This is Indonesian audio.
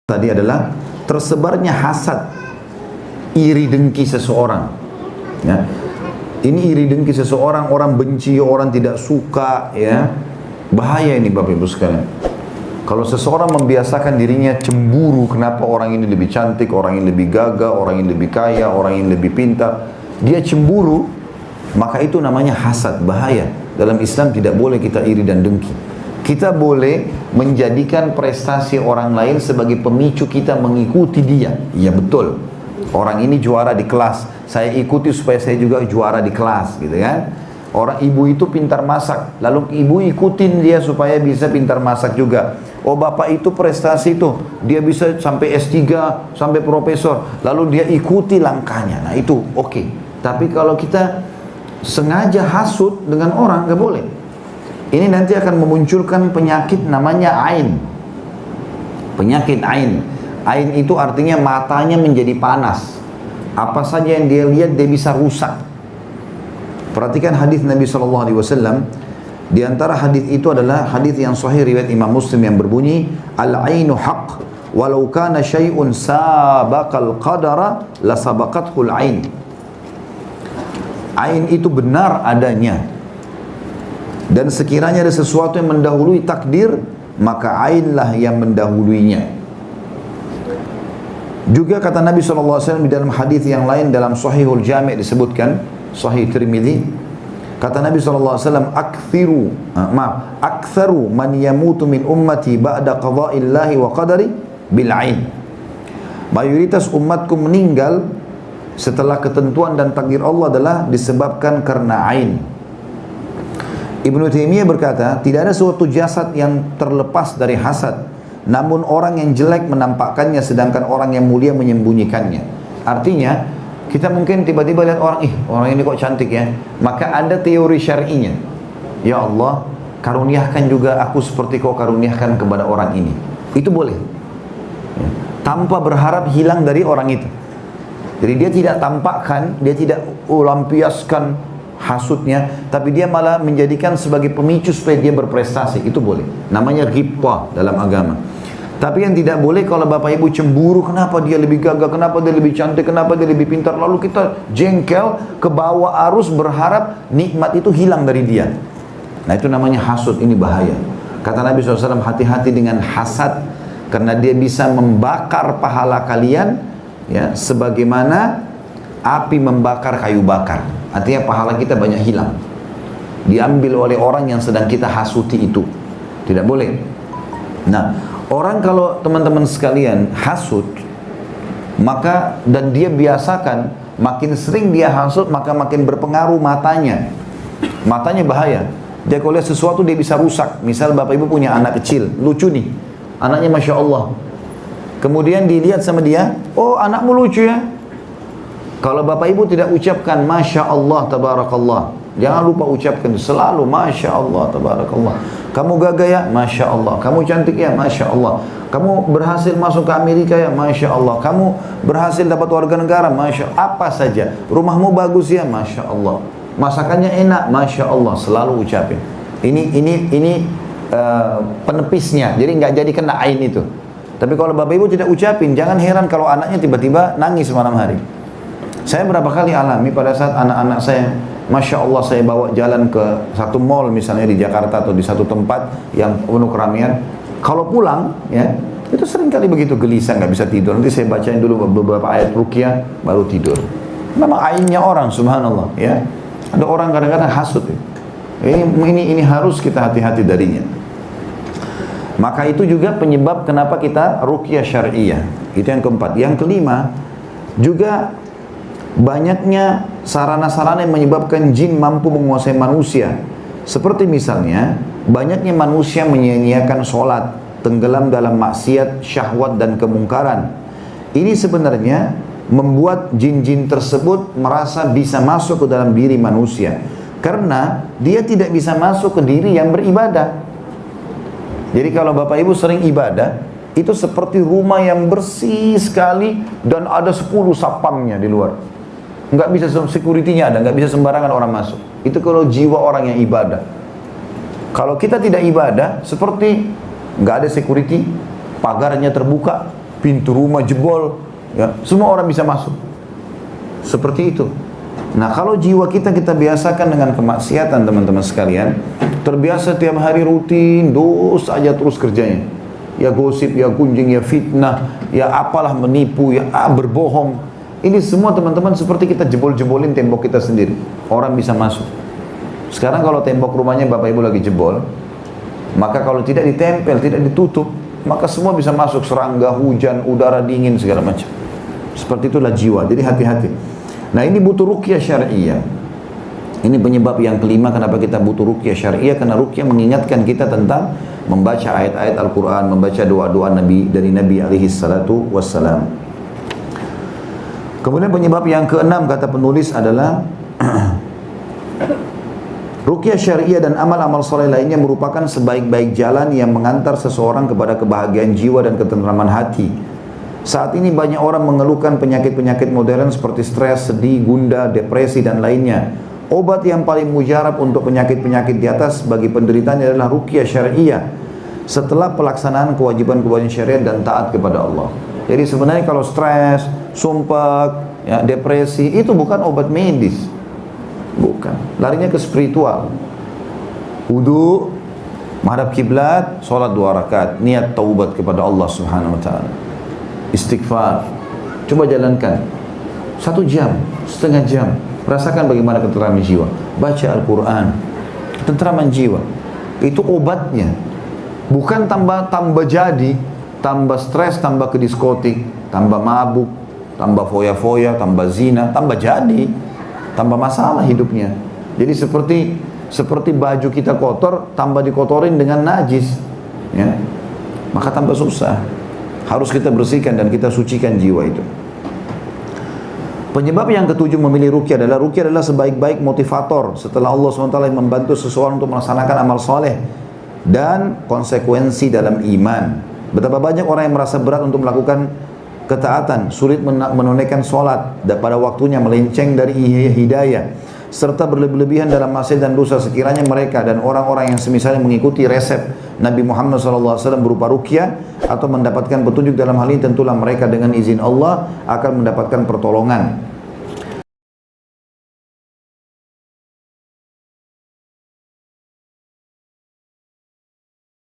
tadi adalah tersebarnya hasad, iri dengki seseorang. Ya. Ini iri dengki seseorang, orang benci, orang tidak suka, ya. Bahaya ini Bapak Ibu sekalian. Kalau seseorang membiasakan dirinya cemburu, kenapa orang ini lebih cantik, orang ini lebih gagah, orang ini lebih kaya, orang ini lebih pintar, dia cemburu, maka itu namanya hasad, bahaya. Dalam Islam tidak boleh kita iri dan dengki. Kita boleh menjadikan prestasi orang lain sebagai pemicu kita mengikuti dia. Iya betul. Orang ini juara di kelas, saya ikuti supaya saya juga juara di kelas, gitu kan? Orang ibu itu pintar masak, lalu ibu ikutin dia supaya bisa pintar masak juga. Oh bapak itu prestasi itu, dia bisa sampai S3, sampai profesor, lalu dia ikuti langkahnya. Nah itu oke. Tapi kalau kita sengaja hasut dengan orang, nggak boleh. Ini nanti akan memunculkan penyakit namanya ain. Penyakit ain. Ain itu artinya matanya menjadi panas. Apa saja yang dia lihat dia bisa rusak. Perhatikan hadis Nabi SAW. Di antara hadis itu adalah hadis yang sahih riwayat Imam Muslim yang berbunyi, al-ainu haq, walau kana syai'un sabaqal qadara la sabaqathul ain. Ain itu benar adanya. Dan sekiranya ada sesuatu yang mendahului takdir, maka ainlah yang mendahuluinya. Juga kata Nabi SAW di dalam hadis yang lain dalam Sahihul Jami' disebutkan, Sahih Tirmidzi, kata Nabi SAW, aktsaru man yamutu min ummati ba'da qada'illahi wa qadari bil ain. Mayoritas umatku meninggal setelah ketentuan dan takdir Allah adalah disebabkan karena ain. Ibnu Taimiyah berkata, tidak ada suatu jasad yang terlepas dari hasad, namun orang yang jelek menampakkannya sedangkan orang yang mulia menyembunyikannya. Artinya, kita mungkin tiba-tiba lihat orang, orang ini kok cantik ya, maka ada teori syar'inya. Ya Allah, karuniakan juga aku seperti kau karuniakan kepada orang ini. Itu boleh. Tanpa berharap hilang dari orang itu. Jadi dia tidak tampakkan, dia tidak lampiaskan hasutnya, tapi dia malah menjadikan sebagai pemicu supaya dia berprestasi. Itu boleh. Namanya ghibthah dalam agama. Tapi yang tidak boleh kalau bapak ibu cemburu, kenapa dia lebih gagah, kenapa dia lebih cantik, kenapa dia lebih pintar, lalu kita jengkel ke bawah arus berharap nikmat itu hilang dari dia. Nah itu namanya hasut, ini bahaya. Kata Nabi SAW, hati-hati dengan hasad, karena dia bisa membakar pahala kalian, ya, sebagaimana api membakar kayu bakar. Artinya pahala kita banyak hilang, diambil oleh orang yang sedang kita hasuti itu. Tidak boleh. Nah, orang kalau teman-teman sekalian hasut, maka dan dia biasakan, makin sering dia hasut maka makin berpengaruh matanya. Matanya bahaya. Dia kalau lihat sesuatu dia bisa rusak. Misal bapak ibu punya anak kecil, lucu nih, anaknya Masya Allah. Kemudian dilihat sama dia, oh anakmu lucu ya. Kalau bapak ibu tidak ucapkan Masya Allah Tabarakallah, jangan lupa ucapkan selalu Masya Allah Tabarakallah. Kamu gagah ya, Masya Allah. Kamu cantik ya, Masya Allah. Kamu berhasil masuk ke Amerika ya, Masya Allah. Kamu berhasil dapat warga negara, Masya Allah. Apa saja. Rumahmu bagus ya, Masya Allah. Masakannya enak, Masya Allah. Selalu ucapin. Ini penepisnya. Jadi nggak jadi kena ain itu. Tapi kalau bapak ibu tidak ucapin, jangan heran kalau anaknya tiba-tiba nangis malam hari. Saya berapa kali alami pada saat anak-anak saya, Masya Allah, saya bawa jalan ke satu mall misalnya di Jakarta atau di satu tempat yang penuh keramaian. Kalau pulang, ya, itu sering kali begitu gelisah, nggak bisa tidur. Nanti saya bacain dulu beberapa ayat ruqyah, baru tidur. Memang ainnya orang, subhanallah, ya. Ada orang kadang-kadang hasut. Ini harus kita hati-hati darinya. Maka itu juga penyebab kenapa kita ruqyah syariah. Itu yang keempat. Yang kelima, juga banyaknya sarana-sarana yang menyebabkan jin mampu menguasai manusia. Seperti misalnya, banyaknya manusia menyia-nyiakan sholat, tenggelam dalam maksiat, syahwat dan kemungkaran. Ini sebenarnya membuat jin-jin tersebut merasa bisa masuk ke dalam diri manusia. Karena dia tidak bisa masuk ke diri yang beribadah. Jadi kalau bapak ibu sering ibadah, itu seperti rumah yang bersih sekali dan ada 10 sapamnya di luar. Nggak bisa security-nya ada, nggak bisa sembarangan orang masuk. Itu kalau jiwa orang yang ibadah. Kalau kita tidak ibadah, seperti nggak ada security, pagarnya terbuka, pintu rumah jebol, ya, semua orang bisa masuk. Seperti itu. Nah, kalau jiwa kita biasakan dengan kemaksiatan, teman-teman sekalian, terbiasa tiap hari rutin, dosa aja terus kerjanya. Ya gosip, ya gunjing, ya fitnah, ya apalah menipu, ya berbohong. Ini semua teman-teman seperti kita jebol-jebolin tembok kita sendiri. Orang bisa masuk. Sekarang kalau tembok rumahnya Bapak Ibu lagi jebol, maka kalau tidak ditempel, tidak ditutup, maka semua bisa masuk, serangga, hujan, udara dingin, segala macam. Seperti itulah jiwa, jadi hati-hati. Nah, ini butuh ruqyah syariah. Ini penyebab yang kelima kenapa kita butuh ruqyah syariah, karena ruqyah mengingatkan kita tentang membaca ayat-ayat Al-Quran, membaca doa-doa Nabi dari Nabi alaihi salatu wassalam. Kemudian penyebab yang keenam kata penulis adalah ruqyah syariah dan amal-amal soleh lainnya merupakan sebaik-baik jalan yang mengantar seseorang kepada kebahagiaan jiwa dan ketentraman hati. Saat ini banyak orang mengeluhkan penyakit-penyakit modern seperti stres, sedih, gundah, depresi dan lainnya. Obat yang paling mujarab untuk penyakit-penyakit di atas bagi penderitanya adalah ruqyah syariah setelah pelaksanaan kewajiban-kewajiban syariat dan taat kepada Allah. Jadi sebenarnya kalau stres, sumpah, ya, depresi itu bukan obat medis. Bukan. Larinya ke spiritual. Wudu, menghadap kiblat, sholat 2 rakaat, niat taubat kepada Allah Subhanahu wa taala. Istighfar. Coba jalankan 1 jam, setengah jam. Rasakan bagaimana ketenteraman jiwa. Baca Al-Quran. Ketenteraman jiwa. Itu obatnya. Bukan tambah jadi, tambah stres, tambah ke diskotik, tambah mabuk, tambah foya-foya, tambah zina, tambah jadi, tambah masalah hidupnya. Jadi seperti baju kita kotor, tambah dikotorin dengan najis, ya, maka tambah susah. Harus kita bersihkan dan kita sucikan jiwa itu. Penyebab yang ketujuh memilih ruqyah adalah sebaik-baik motivator setelah Allah SWT membantu seseorang untuk melaksanakan amal soleh dan konsekuensi dalam iman. Betapa banyak orang yang merasa berat untuk melakukan ketaatan, sulit menunaikan sholat dan pada waktunya, melenceng dari hidayah, serta berlebihan dalam maksiat dan dosa. Sekiranya mereka dan orang-orang yang semisalnya mengikuti resep Nabi Muhammad SAW berupa ruqyah atau mendapatkan petunjuk dalam hal ini, tentulah mereka dengan izin Allah akan mendapatkan pertolongan.